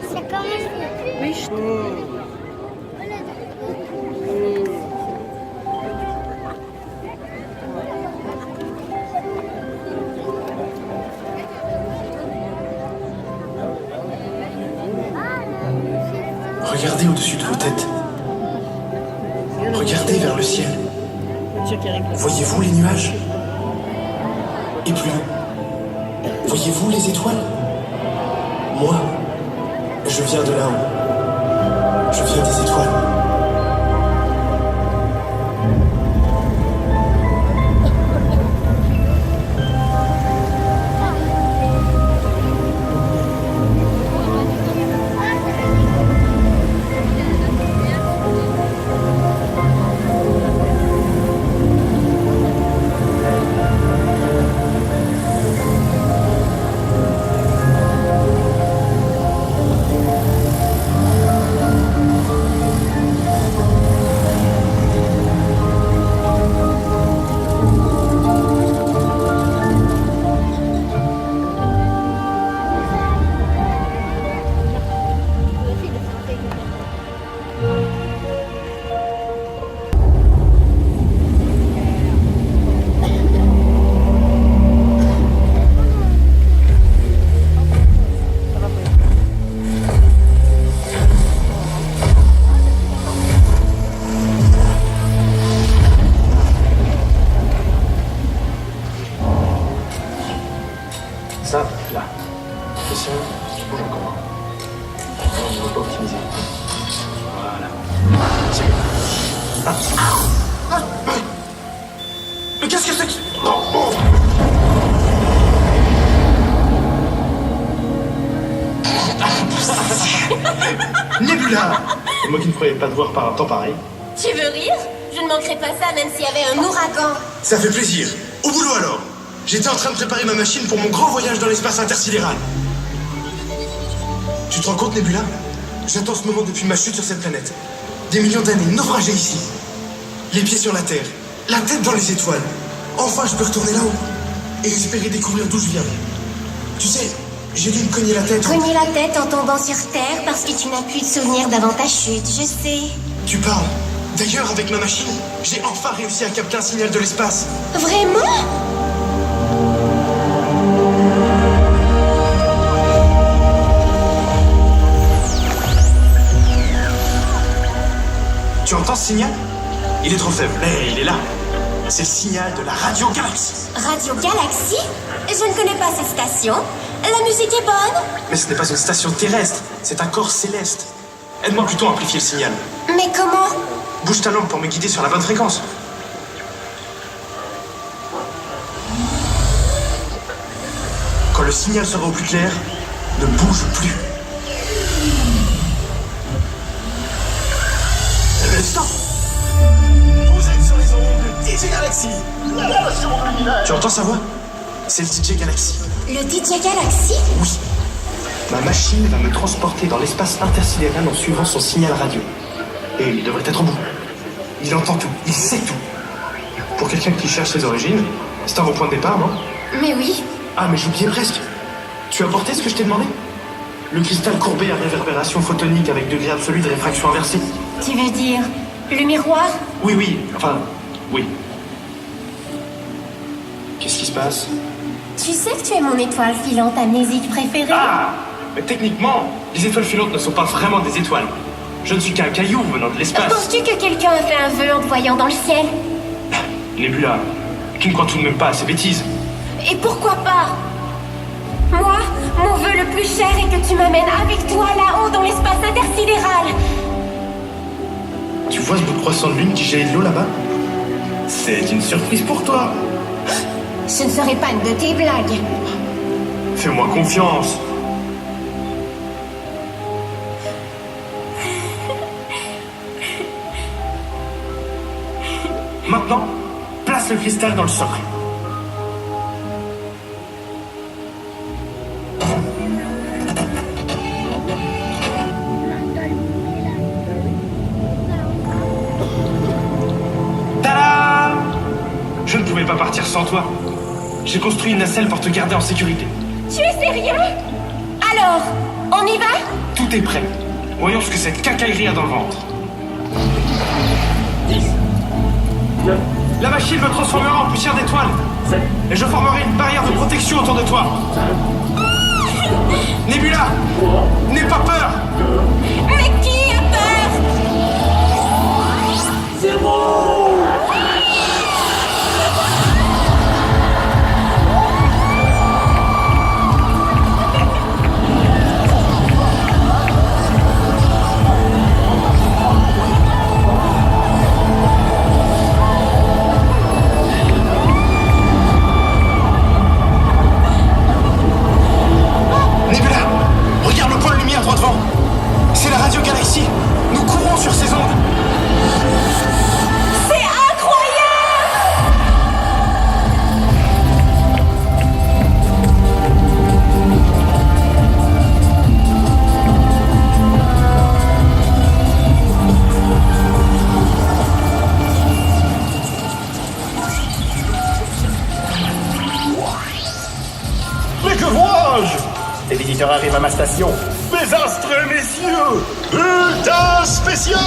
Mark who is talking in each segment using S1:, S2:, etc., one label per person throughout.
S1: C'est comme ça.
S2: Oui, je
S3: Regardez au-dessus de vos têtes. Regardez vers le ciel. Voyez-vous les nuages? Et plus loin, voyez-vous les étoiles? Moi, je viens de là-haut. Je viens des étoiles. Ça, là. Le ciel, qui bouge encore. On ne va pas optimiser. Voilà. C'est bien. Mais qu'est-ce que c'est que... Non, bon. Nebula! Et moi qui ne croyais pas te voir par un temps pareil.
S4: Tu veux rire? Je ne manquerais pas ça même s'il y avait un ouragan.
S3: Ça fait plaisir. Au boulot alors. J'étais en train de préparer ma machine pour mon grand voyage dans l'espace intersidéral. Tu te rends compte, Nebula? J'attends ce moment depuis ma chute sur cette planète. Des millions d'années naufragées ici. Les pieds sur la Terre, la tête dans les étoiles. Enfin, je peux retourner là-haut et espérer découvrir d'où je viens. Tu sais, j'ai dû me cogner la tête.
S4: Cogner la tête en tombant sur Terre parce que tu n'as plus de souvenirs d'avant ta chute, je sais.
S3: Tu parles. D'ailleurs, avec ma machine, j'ai enfin réussi à capter un signal de l'espace.
S4: Vraiment?
S3: Tu entends ce signal? Il est trop faible, mais il est là. C'est le signal de la Radio Galaxie.
S4: Radio Galaxie? Je ne connais pas cette station. La musique est bonne?
S3: Mais ce n'est pas une station terrestre, c'est un corps céleste. Aide-moi plutôt à amplifier le signal.
S4: Mais comment?
S3: Bouge ta langue pour me guider sur la bonne fréquence. Quand le signal sera au plus clair, ne bouge plus. Stop! Vous êtes sur les ondes de DJ Galaxy, la nation de l'univers. Tu entends sa voix? C'est le DJ Galaxy.
S4: Le DJ Galaxy?
S3: Oui. Ma machine va me transporter dans l'espace intersidéral en suivant son signal radio. Et il devrait être au bout. Il entend tout, il sait tout. Pour quelqu'un qui cherche ses origines, c'est un bon point de départ, non?
S4: Mais oui.
S3: Ah, mais j'oubliais presque. Tu as porté ce que je t'ai demandé? Le cristal courbé à réverbération photonique avec degré absolu de réfraction inversée.
S4: Tu veux dire le miroir?
S3: Oui, enfin, oui. Qu'est-ce qui se passe?
S4: Tu sais que tu es mon étoile filante amnésique préférée?
S3: Ah! Mais techniquement, les étoiles filantes ne sont pas vraiment des étoiles. Je ne suis qu'un caillou venant de l'espace.
S4: Penses-tu que quelqu'un a fait un vœu en te voyant dans le ciel?
S3: Nebula, tu ne crois tout de même pas à ces bêtises?
S4: Et pourquoi pas? Moi, mon vœu le plus cher est que tu m'amènes avec toi là-haut dans l'espace intersidéral.
S3: Tu vois ce bout de croissant de lune qui jaillit de l'eau là-bas? C'est une surprise pour toi.
S4: Ce ne serait pas une de tes blagues.
S3: Fais-moi confiance. Maintenant, place le cristal dans le socle. Tada! Je ne pouvais pas partir sans toi. J'ai construit une nacelle pour te garder en sécurité.
S4: Tu es sérieux? Alors, On y va?
S1: Tout est prêt. Voyons ce que cette cacaillerie a dans le ventre. 10. 9. La machine me transformera en poussière d'étoiles. 7. Et je formerai une barrière de protection autour de toi. 5. Nebula, n'aie pas peur.
S4: Mais qui a peur?
S2: 0.
S3: Nebula, regarde le point de lumière droit devant. C'est la radio Galaxy. Nous courons sur ces ondes.
S4: C'est incroyable!
S5: Mais que vois-je? Les visiteurs arrivent à ma station. Désastre, messieurs! Bulletin spécial!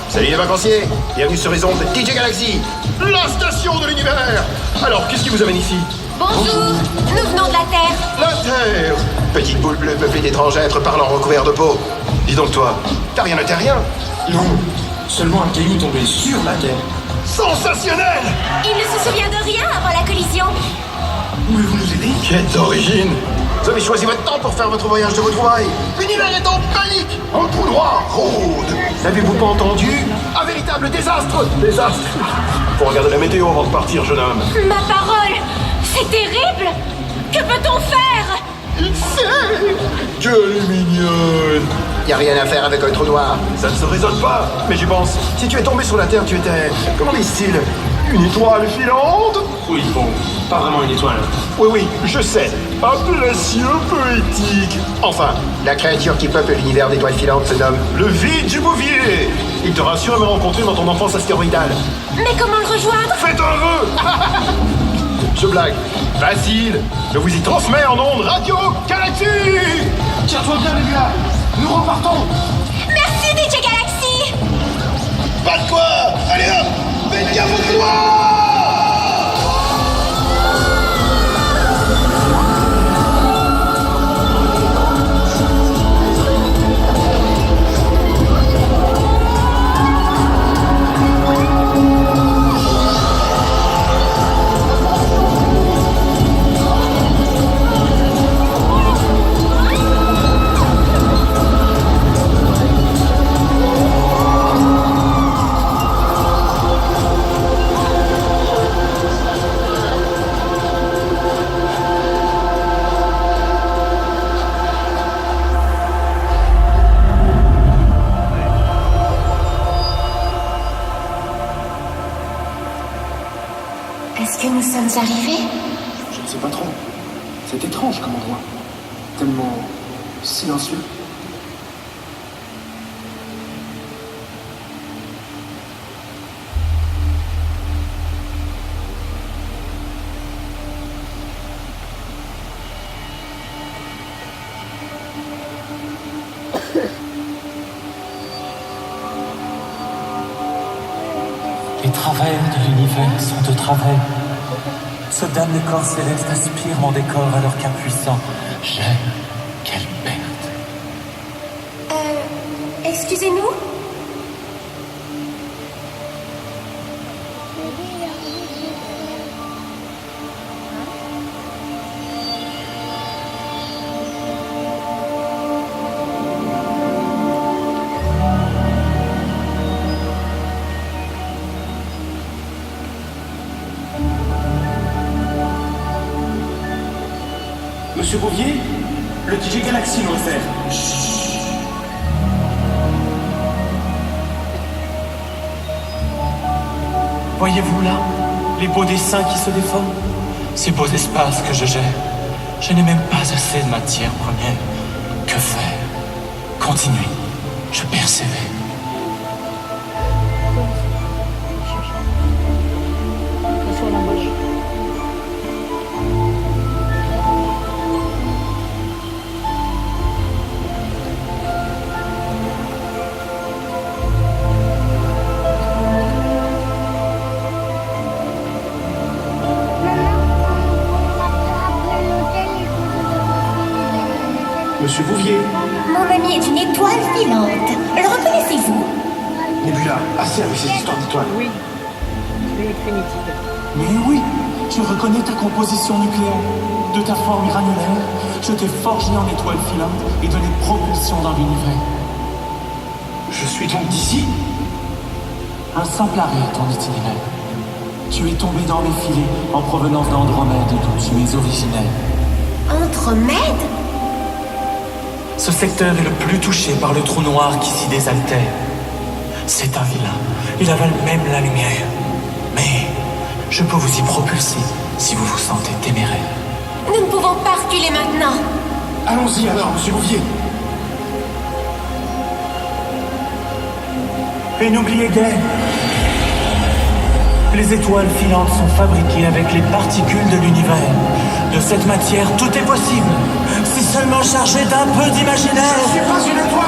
S5: Salut les vacanciers! Bienvenue sur les ondes de DJ Galaxy, la station de l'univers! Alors, qu'est-ce qui vous amène ici?
S4: Bonjour, nous venons de la Terre.
S5: La Terre! Petite boule bleue peuplée d'étranges êtres parlant recouverts de peau. Dis donc toi, t'as rien de terrien?
S3: Non, seulement un caillou tombé sur la Terre.
S5: Sensationnel!
S4: Il ne se souvient de rien avant la collision.
S3: Pouvez-vous nous aider?
S5: Quête d'origine! Vous avez choisi votre temps pour faire votre voyage de retrouvailles. L'univers est en panique! Un trou noir rôde! N'avez-vous pas entendu? Un véritable désastre! Désastre! Faut regarder la météo avant de partir, jeune homme.
S4: Ma parole, c'est terrible. Que peut-on faire?
S5: Quelle est mignonne! Y a rien à faire avec un trou noir. Ça ne se raisonne pas, mais j'y pense. Si tu es tombé sur la Terre, tu étais... Comment disent-ils? Une étoile filante?
S1: Oui, bon, pas vraiment une étoile.
S5: Oui, je sais. Un précieux poétique. Enfin, la créature qui peuple l'univers d'étoiles filantes se nomme le vide du Bouvier. Il t'aura sûrement rencontré dans ton enfance astéroïdale.
S4: Mais comment le rejoindre?
S5: Faites un vœu. Je blague. Facile. Je vous y transmets en ondes radio Galaxy.
S3: Tiens-toi bien, Nebula. Nous repartons.
S4: Merci, DJ Galaxy.
S5: Pas de quoi. Allez hop. Faites gaffe au couloir.
S4: Est-ce que nous sommes arrivés?
S3: Je ne sais pas trop. C'est étrange comme endroit. Tellement silencieux.
S2: Les travers de l'univers sont de travers. Ce damné corps céleste aspire mon décor alors qu'impuissant, j'aime. Quelle perte.
S4: Excusez-nous?
S1: Monsieur Bouvier, le DJ Galaxy nous réfère. Voyez-vous là, les beaux dessins qui se déforment? Ces beaux espaces que je gère. Je n'ai même pas assez de matière première. Que faire? Continuer. Je persévère.
S5: Monsieur Bouvier.
S4: Mon ami est une étoile filante. Le reconnaissez-vous?
S5: Nebula, assez avec ces histoires d'étoiles.
S6: Oui. L'électrémitide.
S2: Mais oui, je reconnais ta composition nucléaire. De ta forme granulaire, je t'ai forgé en étoile filante et donné propulsion dans l'univers.
S3: Je suis donc d'ici?
S2: Un simple arrêt est ton itinéraire. Tu es tombé dans mes filets en provenance d'Andromède d'où tu es originaire.
S4: Andromède?
S1: Ce secteur est le plus touché par le trou noir qui s'y désaltère. C'est un vilain. Il avale même la lumière. Mais je peux vous y propulser si vous vous sentez téméraire.
S4: Nous ne pouvons pas reculer maintenant.
S3: Allons-y alors, Monsieur Bouvier.
S2: Et n'oubliez guère, les étoiles filantes sont fabriquées avec les particules de l'univers. De cette matière, tout est possible, si seulement chargé d'un peu d'imaginaire.
S3: Je suis pas une étoile!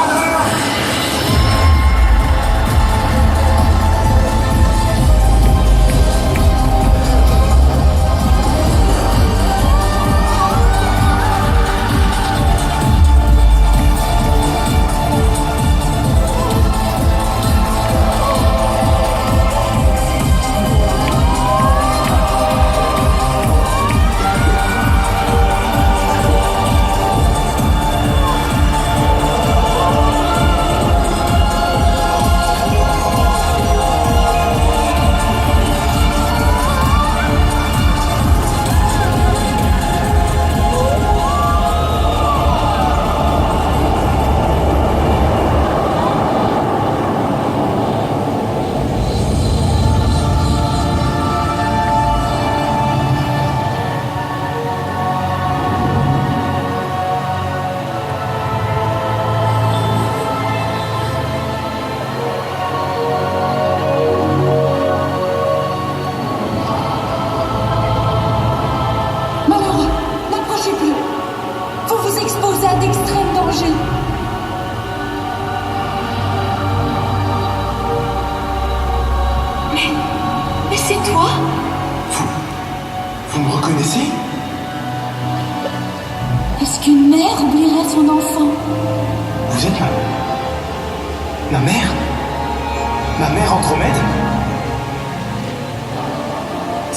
S4: Mais c'est toi?
S3: Vous me reconnaissez?
S7: Est-ce qu'une mère oublierait son enfant?
S3: Vous êtes ma mère? Ma mère Andromède?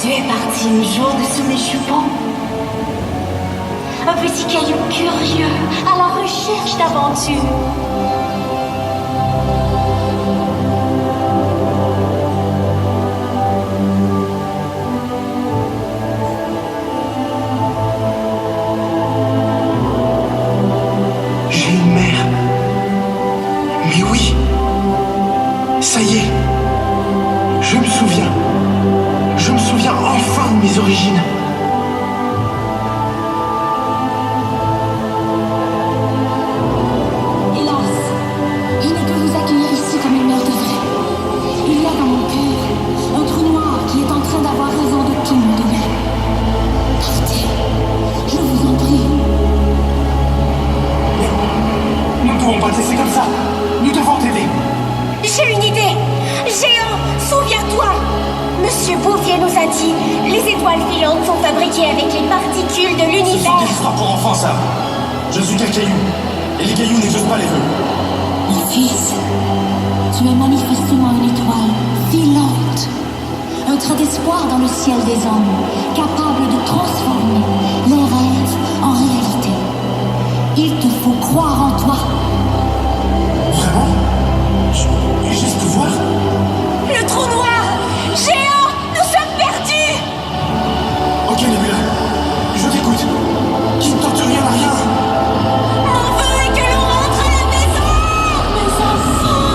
S4: Tu es parti une jour dessous mes jupons. Un petit caillou curieux, à la recherche d'aventure.
S3: J'ai une mère. Mais oui, ça y est. Je me souviens. Je me souviens enfin de mes origines.
S7: Hélas, je ne peux vous accueillir ici comme une mère devrait. Il y a dans mon cœur un trou noir qui est en train d'avoir raison de tout me donner. Partez, je vous en prie.
S3: Nous ne pouvons pas te laisser comme ça. Nous devons t'aider.
S4: J'ai une idée. Géant, souviens-toi. Monsieur Bouvier nous a dit, les étoiles filantes sont fabriquées avec les particules de
S3: Ce sont
S4: l'univers.
S3: des histoires pour enfants, ça. Je suis qu'un caillou. Et les cailloux n'exaucent pas les vœux.
S7: Mon fils, tu es manifestement une étoile filante. Un trait d'espoir dans le ciel des hommes, capable de transformer les rêves en réalité. Il te faut croire en toi.
S3: Vraiment? Juste voir?
S4: Le trou noir. Géant, nous sommes perdus.
S3: Ok, Nebula. Je t'écoute. Qui ne tente rien à rien.
S4: Mon vœu est que l'on rentre à la maison. Mes enfants.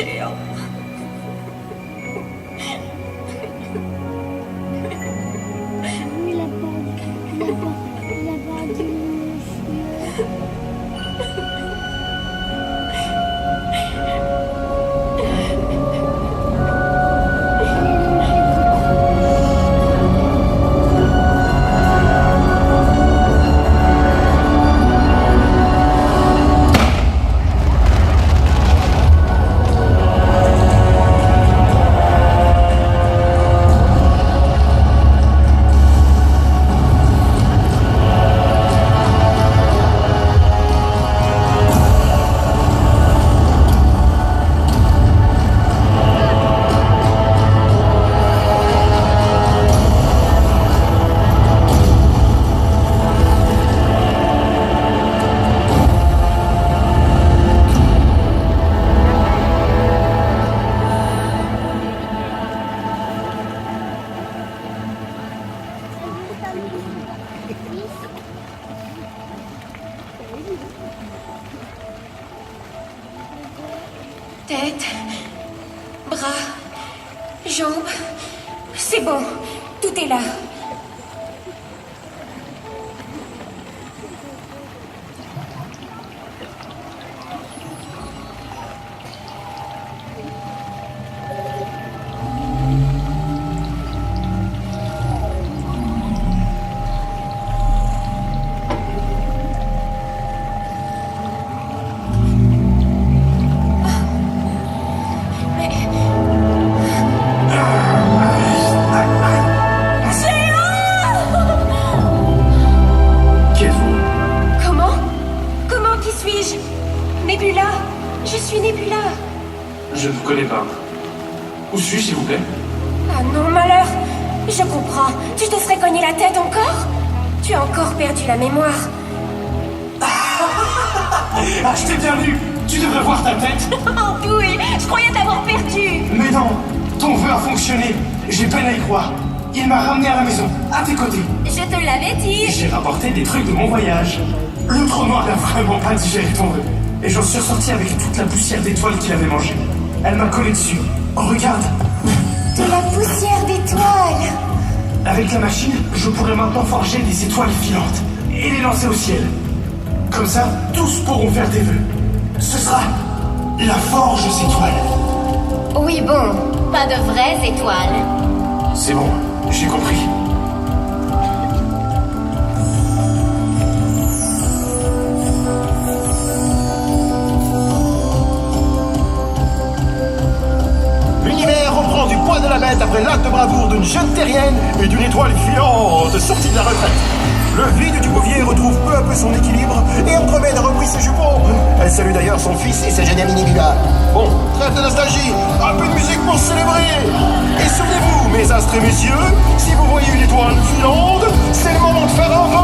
S4: Géant.
S7: Oui, la bague du monsieur.
S4: Tête, bras, jambes. C'est bon, tout est là. Nebula! Je suis Nebula!
S1: Je ne vous connais pas. Où suis-je, s'il vous plaît?
S4: Ah non, malheur! Je comprends. Tu te serais cogné la tête encore? Tu as encore perdu la mémoire.
S1: Ah, je t'ai bien vu! Tu devrais voir ta tête!
S4: Oh oui, je croyais t'avoir perdu!
S3: Mais non, ton vœu a fonctionné. J'ai peine à y croire. Il m'a ramené à la maison, à tes côtés.
S4: Je te l'avais dit!
S3: J'ai rapporté des trucs de mon voyage. Le trou noir n'a vraiment pas digéré ton vœu. Et j'en suis ressorti avec toute la poussière d'étoiles qu'il avait mangée. Elle m'a collé dessus. Oh, regarde!
S4: De la poussière d'étoiles!
S3: Avec la machine, je pourrais maintenant forger des étoiles filantes et les lancer au ciel. Comme ça, tous pourront faire des vœux. Ce sera la forge aux étoiles.
S4: Oui, bon, pas de vraies étoiles.
S3: C'est bon, j'ai compris.
S5: L'univers reprend du poids de la bête après l'acte de bravoure d'une jeune terrienne et d'une étoile filante sortie de la retraite. Le vide du bouvier retrouve peu à peu son équilibre et Andromède a repris ses jupons. Elle salue d'ailleurs son fils et sa jeune amie Nebula. Bon, trêve de nostalgie, un peu de musique pour célébrer. Et souvenez-vous, mes astres et messieurs, si vous voyez une étoile filante, c'est le moment de faire un vœu.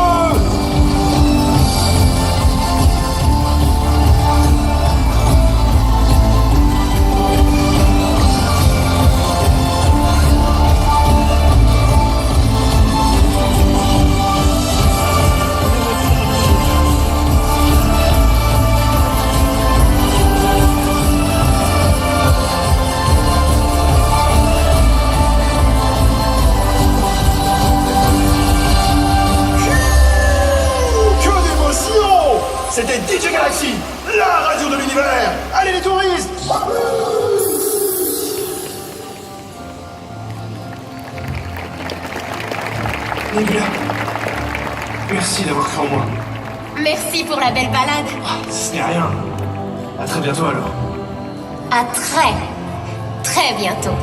S5: C'était DJ Galaxy, la radio de l'univers. Allez les touristes!
S3: Nebula, merci d'avoir cru en moi.
S4: Merci pour la belle balade.
S3: Ce n'est rien. À très bientôt alors.
S4: À très, très bientôt.